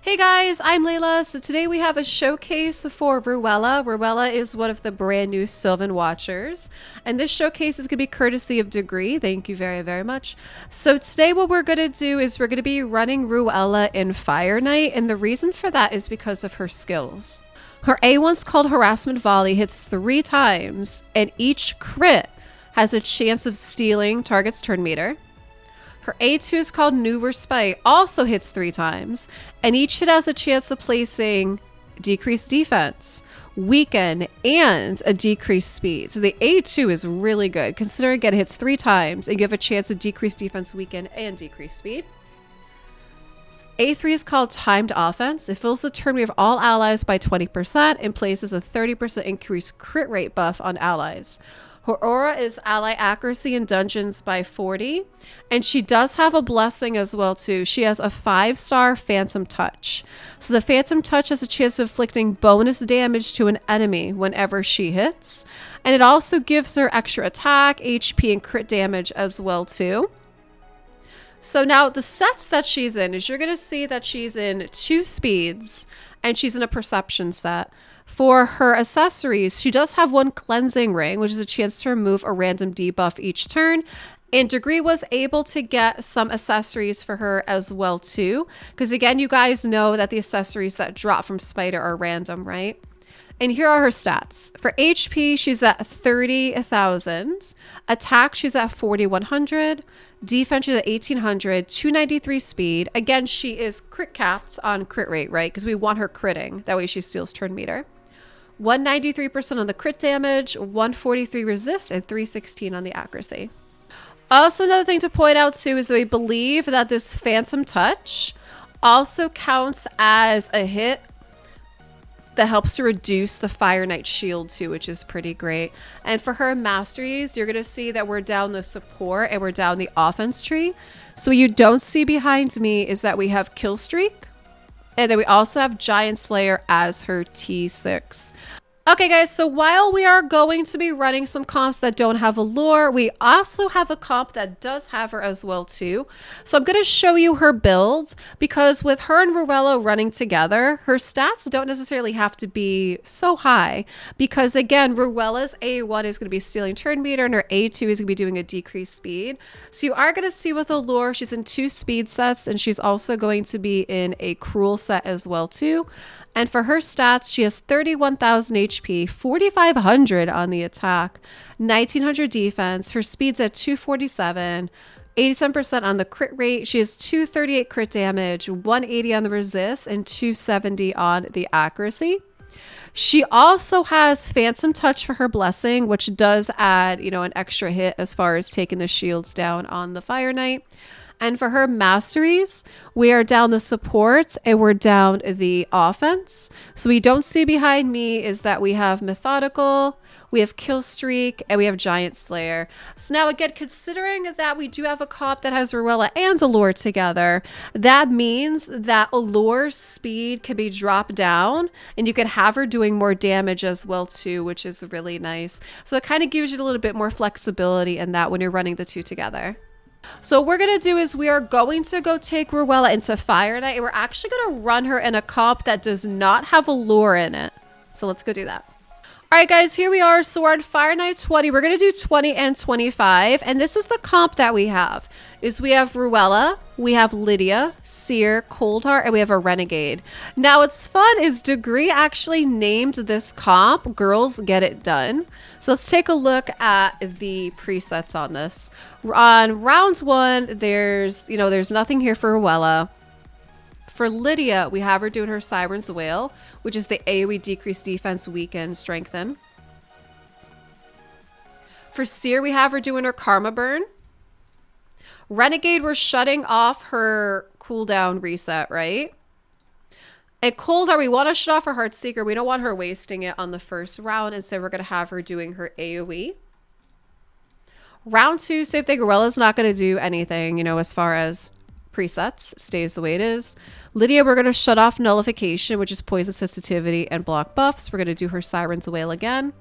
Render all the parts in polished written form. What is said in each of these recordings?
Hey guys, I'm Leila. So today we have a showcase for Ruella. Ruella is one of the brand new Sylvan Watchers. And this showcase is going to be courtesy of DaGreer. Thank you very, very much. So today what we're going to do is we're going to be running Ruella in FireKnight. And the reason for that is because of her skills. Her A1's called Harassment Volley, hits 3 times, and each crit has a chance of stealing target's turn meter. Her A2 is called New Respite, also hits 3 times, and each hit has a chance of placing decreased defense, weaken, and a decreased speed. So the A2 is really good, considering again it hits 3 times, and you have a chance of decreased defense, weaken, and decreased speed. A3 is called Timed Offense. It fills the turn rate of all allies by 20% and places a 30% increased crit rate buff on allies. Her aura is ally accuracy in dungeons by 40. And she does have a blessing as well too. She has a 5-star Phantom Touch. So the Phantom Touch has a chance of inflicting bonus damage to an enemy whenever she hits. And it also gives her extra attack, HP, and crit damage as well too. So now the sets that she's in is you're going to see that she's in 2 speeds and she's in a perception set. For her accessories, she does have 1 cleansing ring, which is a chance to remove a random debuff each turn. And DaGreer was able to get some accessories for her as well too. Because again, you guys know that the accessories that drop from Spider are random, right? And here are her stats. For HP, she's at 30,000. Attack, she's at 4,100. Defense, she's at 1,800. 293 speed. Again, she is crit capped on crit rate, right? Because we want her critting. That way she steals turn meter. 193% on the crit damage, 143 resist, and 316 on the accuracy. Also, another thing to point out too is that we believe that this Phantom Touch also counts as a hit that helps to reduce the FireKnight shield too, which is pretty great. And for her masteries, you're going to see that we're down the support and we're down the offense tree. So what you don't see behind me is that we have Kill Streak. And then we also have Giant Slayer as her T6. Okay guys, so while we are going to be running some comps that don't have Allure, we also have a comp that does have her as well too. So I'm going to show you her build because with her and Ruella running together, her stats don't necessarily have to be so high because again, Ruella's A1 is going to be stealing turn meter and her A2 is going to be doing a decreased speed. So you are going to see with Allure, she's in 2 speed sets and she's also going to be in a cruel set as well too. And for her stats, she has 31,000 HP, 4,500 on the attack, 1,900 defense. Her speed's at 247, 87% on the crit rate. She has 238 crit damage, 180 on the resist, and 270 on the accuracy. She also has Phantom Touch for her blessing, which does add, an extra hit as far as taking the shields down on the FireKnight. And for her masteries, we are down the support and we're down the offense. So we don't see behind me is that we have Methodical, we have Kill Streak, and we have Giant Slayer. So now again, considering that we do have a comp that has Ruella and Allure together, that means that Allure's speed can be dropped down and you can have her doing more damage as well too, which is really nice. So it kind of gives you a little bit more flexibility in that when you're running the 2 together. So what we're going to do is we are going to go take Ruella into FireKnight and we're actually going to run her in a comp that does not have Allure in it. So let's go do that. All right, guys, here we are. So we're on FireKnight 20. We're going to do 20 and 25. And this is the comp that we have. We have Ruella, we have Lydia, Seer, Coldheart, and we have a Renegade. Now, what's fun is DaGreer actually named this comp Girls Get It Done. So let's take a look at the presets on this. On round 1, there's nothing here for Ruella. For Lydia, we have her doing her Siren's Wail, which is the AoE decrease defense, weaken, strengthen. For Seer, we have her doing her Karma Burn. Renegade, we're shutting off her cooldown reset, right? And Coldheart, we want to shut off her Heartseeker. We don't want her wasting it on the first round, and so we're going to have her doing her AoE. Round 2, same thing. Ruella's not going to do anything, as far as presets. It stays the way it is. Lydia, we're going to shut off Nullification, which is poison sensitivity and block buffs. We're going to do her Siren's Wail again.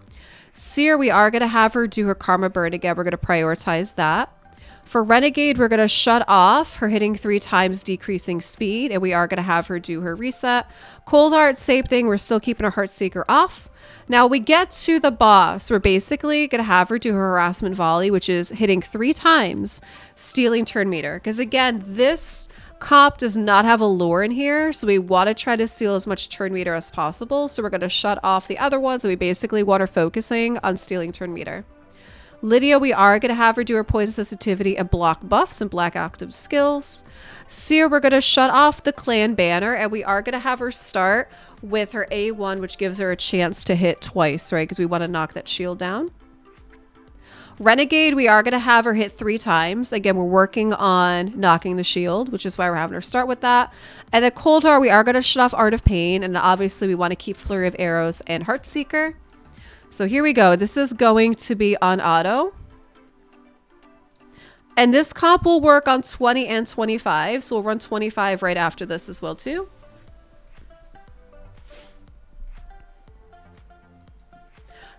Seer, we are going to have her do her Karma Burn again. We're going to prioritize that. For Renegade, we're going to shut off her hitting 3 times decreasing speed, and we are going to have her do her reset. Cold Heart, same thing. We're still keeping her Heartseeker off. Now we get to the boss. We're basically going to have her do her harassment volley, which is hitting 3 times, stealing turn meter. Because again, this comp does not have Allure in here, so we want to try to steal as much turn meter as possible. So we're going to shut off the other ones, and we basically want her focusing on stealing turn meter. Lydia, we are going to have her do her poison sensitivity and block buffs and black active skills. Seer, we're going to shut off the clan banner, and we are going to have her start with her A1, which gives her a chance to hit twice, right? Because we want to knock that shield down. Renegade, we are going to have her hit 3 times. Again, we're working on knocking the shield, which is why we're having her start with that. And then Cold Heart, we are going to shut off Art of Pain, and obviously we want to keep Flurry of Arrows and Heartseeker. So here we go. This is going to be on auto. And this comp will work on 20 and 25. So we'll run 25 right after this as well too.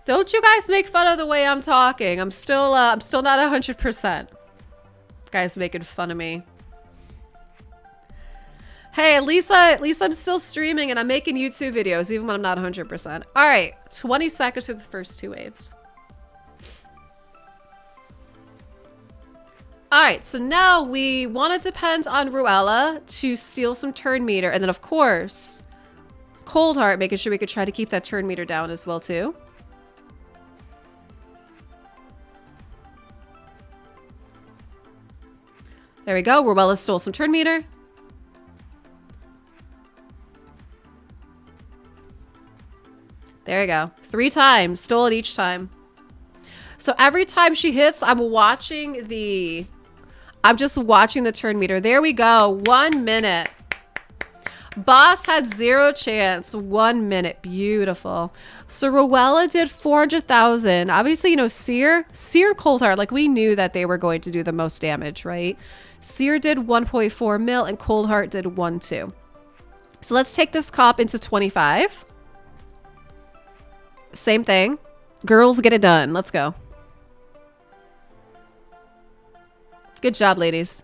Don't you guys make fun of the way I'm talking. I'm still not 100%. Guys making fun of me. Hey, at least I'm still streaming and I'm making YouTube videos even when I'm not 100%. All right, 20 seconds for the first 2 waves. All right, so now we want to depend on Ruella to steal some turn meter. And then, of course, Cold Heart, making sure we could try to keep that turn meter down as well, too. There we go. Ruella stole some turn meter. There you go. 3 times. Stole it each time. So every time she hits, I'm just watching the turn meter. There we go. 1 minute. Boss had 0 chance. 1 minute. Beautiful. So Ruella did 400,000. Obviously, you know, Seer and Cold Heart, like we knew that they were going to do the most damage, right? Seer did 1.4 mil and Cold Heart did 1.2. So let's take this cop into 25. Same thing. Girls, get it done. Let's go. Good job, ladies.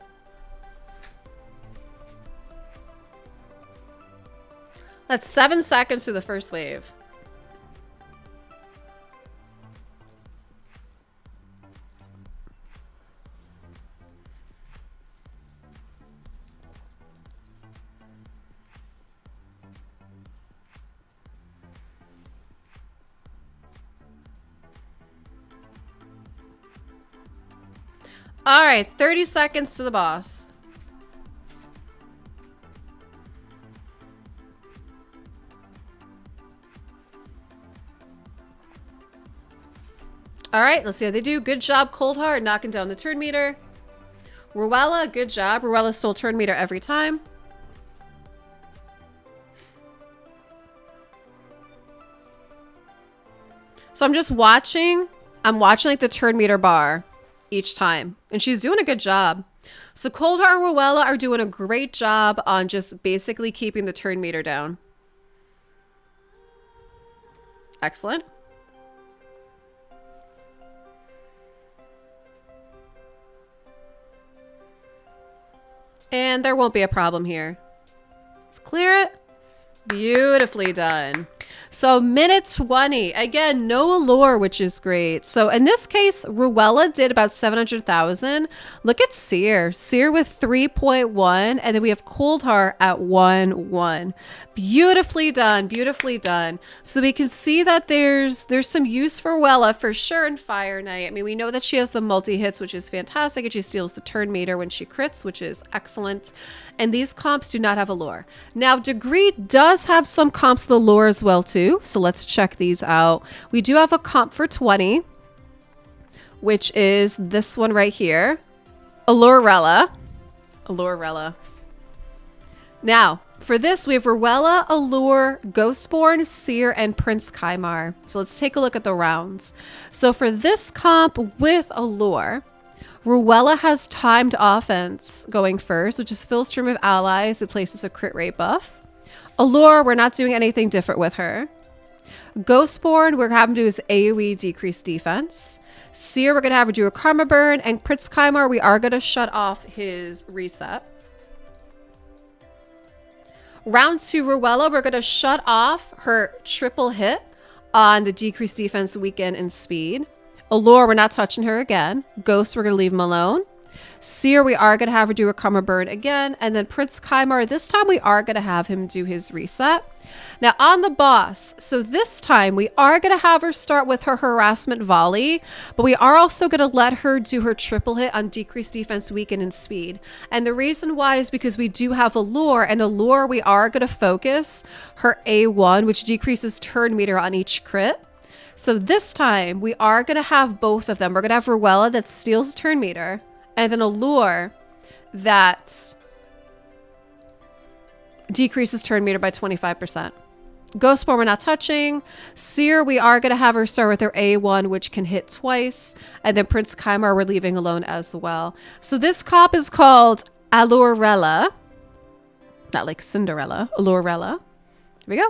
That's 7 seconds to the first wave. All right, 30 seconds to the boss. All right, let's see how they do. Good job, Cold Heart, knocking down the turn meter. Ruella, good job. Ruella stole turn meter every time. So I'm just watching. I'm watching like the turn meter bar each time, and she's doing a good job. So Cold Heart and Ruella are doing a great job on just basically keeping the turn meter down. Excellent. And there won't be a problem here. Let's clear it. Beautifully done. So minute 20. Again, no Allure, which is great. So in this case, Ruella did about 700,000. Look at Seer. Seer with 3.1. And then we have Cold Heart at 1.1. Beautifully done. Beautifully done. So we can see that there's some use for Ruella for sure in FireKnight. I mean, we know that she has the multi-hits, which is fantastic. And she steals the turn meter when she crits, which is excellent. And these comps do not have Allure. Now, DaGreer does have some comps with Allure as well, too. So let's check these out. We do have a comp for 20, which is this one right here. Allurella. Allurella. Now, for this, we have Ruella, Allure, Ghostborn, Seer, and Prince Kymar. So let's take a look at the rounds. So for this comp with Allure, Ruella has timed offense going first, which is fill stream of allies. It places a crit rate buff. Allure, we're not doing anything different with her. Ghostborn, we're having to do is AoE decrease defense. Seer, we're going to have her do a Karma Burn. And Prince Kymar, we are going to shut off his reset. Round 2, Ruella, we're going to shut off her triple hit on the decreased defense, weaken, and speed. Allure, we're not touching her again. Ghost, we're going to leave him alone. Seer, we are going to have her do a Karma Burn again. And then Prince Kymar, this time we are going to have him do his reset. Now on the boss, so this time we are going to have her start with her harassment volley, but we are also going to let her do her triple hit on decreased defense, weaken, and speed. And the reason why is because we do have Allure, and Allure we are going to focus her A1, which decreases turn meter on each crit. So this time we are going to have both of them. We're going to have Ruella that steals turn meter, and then Allure that decreases turn meter by 25%. Ghostborn, we're not touching. Seer, we are going to have her start with her A1, which can hit twice. And then Prince Kymar, we're leaving alone as well. So this comp is called Allurella. Not like Cinderella. Allurella. Here we go.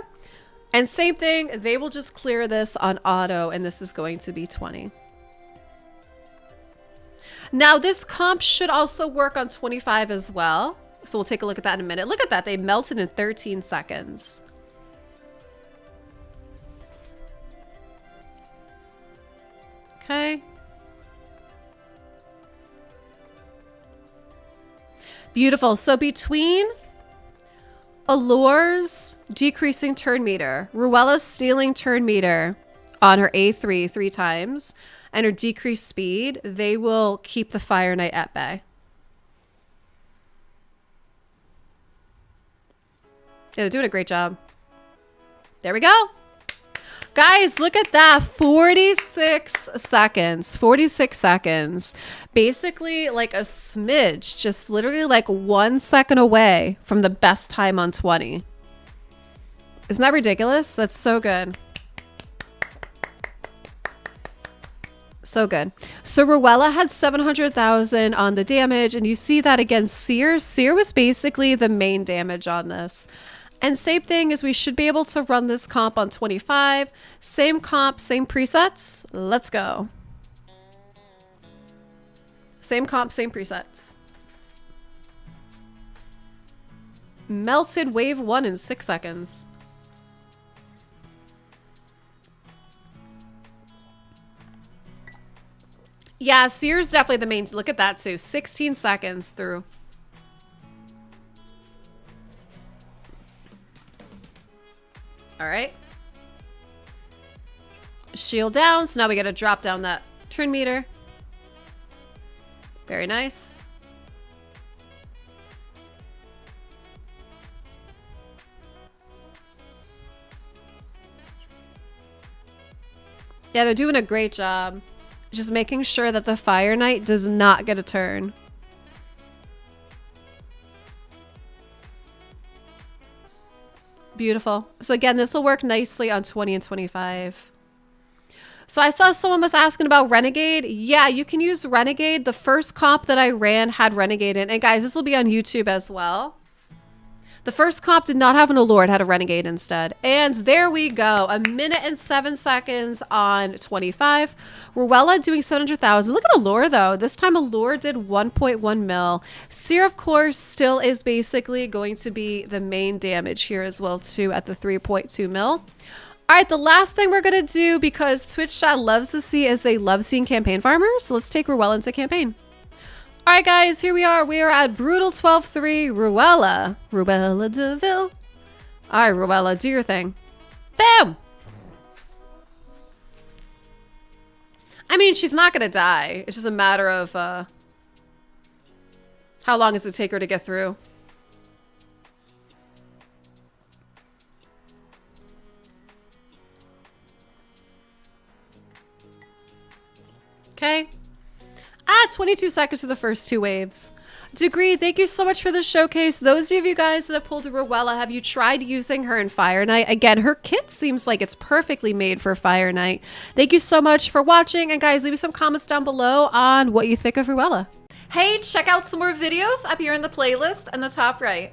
And same thing, they will just clear this on auto, and this is going to be 20. Now, this comp should also work on 25 as well. So we'll take a look at that in a minute. Look at that. They melted in 13 seconds. Okay. Beautiful. So between Allure's decreasing turn meter, Ruella's stealing turn meter on her A3 3 times, and her decreased speed, they will keep the FireKnight at bay. Yeah, they're doing a great job. There we go. Guys, look at that. 46 seconds. 46 seconds. Basically like a smidge. Just literally like 1 second away from the best time on 20. Isn't that ridiculous? That's so good. So good. So Ruella had 700,000 on the damage, and you see that again. Seer was basically the main damage on this. And same thing is we should be able to run this comp on 25. Same comp, same presets. Let's go. Same comp, same presets. Melted wave 1 in 6 seconds. Yeah, Seer's definitely the main. Look at that too. 16 seconds through. All right. Shield down. So now we got to drop down that turn meter. Very nice. Yeah, they're doing a great job. Just making sure that the FireKnight does not get a turn. Beautiful. So again, this will work nicely on 20 and 25. So I saw someone was asking about Renegade. Yeah, you can use Renegade. The first comp that I ran had Renegade in. And guys, this will be on YouTube as well. The first comp did not have an Allure. It had a Renegade instead. And there we go. 1 minute and 7 seconds on 25. Ruella doing 700,000. Look at Allure though. This time Allure did 1.1 mil. Seer, of course, still is basically going to be the main damage here as well too at the 3.2 mil. All right, the last thing we're going to do, because Twitch chat loves to see is they love seeing campaign farmers. So let's take Ruella into campaign. All right, guys, here we are. We are at Brutal 12-3, Ruella DeVille. All right, Ruella, do your thing. Boom! I mean, she's not going to die. It's just a matter of how long does it take her to get through. Okay. 22 seconds to the first 2 waves. DaGreer, thank you so much for the showcase. Those of you guys that have pulled a Ruella, have you tried using her in FireKnight? Again, her kit seems like it's perfectly made for FireKnight. Thank you so much for watching. And guys, leave me some comments down below on what you think of Ruella. Hey, check out some more videos up here in the playlist in the top right.